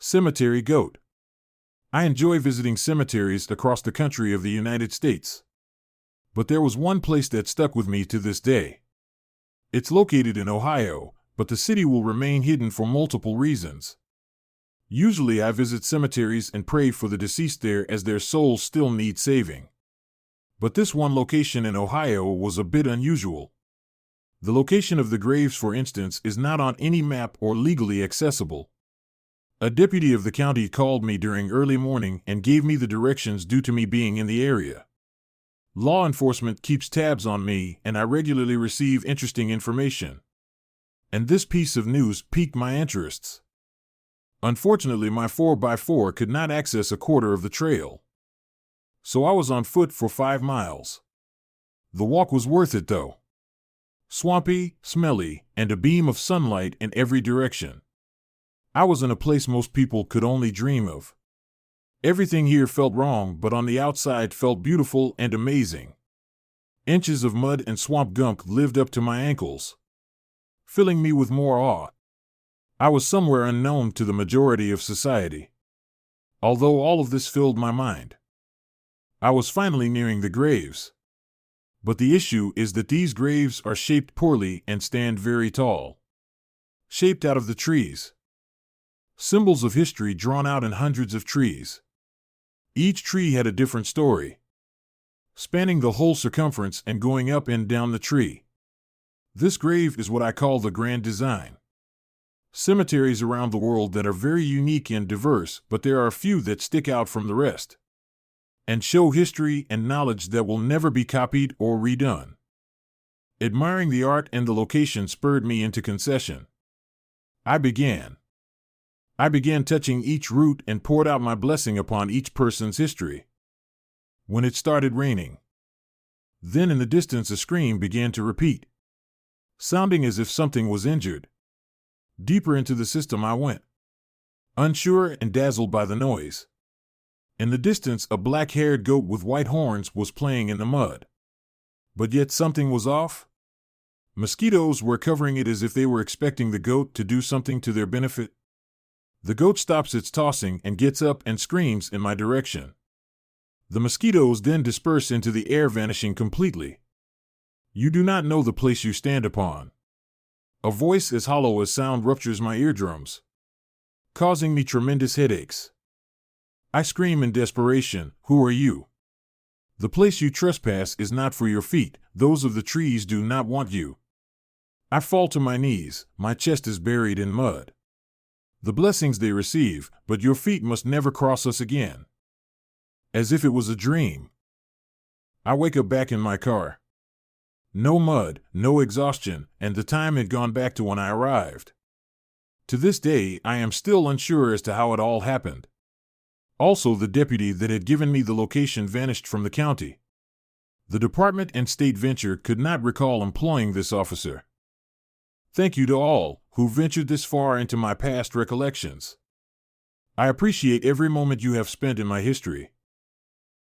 Cemetery goat. I enjoy visiting cemeteries across the country of the United States. But there was one place that stuck with me to this day. It's located in Ohio, but the city will remain hidden for multiple reasons. Usually I visit cemeteries and pray for the deceased there as their souls still need saving. But this one location in Ohio was a bit unusual. The location of the graves, for instance, is not on any map or legally accessible. A deputy of the county called me during early morning and gave me the directions due to me being in the area. Law enforcement keeps tabs on me, and I regularly receive interesting information. And this piece of news piqued my interests. Unfortunately, my 4x4 could not access a quarter of the trail. So I was on foot for 5 miles. The walk was worth it though. Swampy, smelly, and a beam of sunlight in every direction. I was in a place most people could only dream of. Everything here felt wrong, but on the outside felt beautiful and amazing. Inches of mud and swamp gunk lived up to my ankles, filling me with more awe. I was somewhere unknown to the majority of society. Although all of this filled my mind, I was finally nearing the graves. But the issue is that these graves are shaped poorly and stand very tall. Shaped out of the trees. Symbols of history drawn out in hundreds of trees. Each tree had a different story, spanning the whole circumference and going up and down the tree. This grave is what I call the grand design. Cemeteries around the world that are very unique and diverse, but there are a few that stick out from the rest and show history and knowledge that will never be copied or redone. Admiring the art and the location spurred me into concession. I began touching each root and poured out my blessing upon each person's history. When it started raining, then in the distance a scream began to repeat, sounding as if something was injured. Deeper into the system I went, unsure and dazzled by the noise. In the distance, a black-haired goat with white horns was playing in the mud. But yet something was off. Mosquitoes were covering it as if they were expecting the goat to do something to their benefit. The goat stops its tossing and gets up and screams in my direction. The mosquitoes then disperse into the air, vanishing completely. You do not know the place you stand upon. A voice as hollow as sound ruptures my eardrums, causing me tremendous headaches. I scream in desperation, "Who are you? The place you trespass is not for your feet. Those of the trees do not want you." I fall to my knees, my chest is buried in mud. The blessings they receive, but your feet must never cross us again. As if it was a dream. I wake up back in my car. No mud, no exhaustion, and the time had gone back to when I arrived. To this day, I am still unsure as to how it all happened. Also, the deputy that had given me the location vanished from the county. The Department and State Venture could not recall employing this officer. Thank you to all who ventured this far into my past recollections. I appreciate every moment you have spent in my history.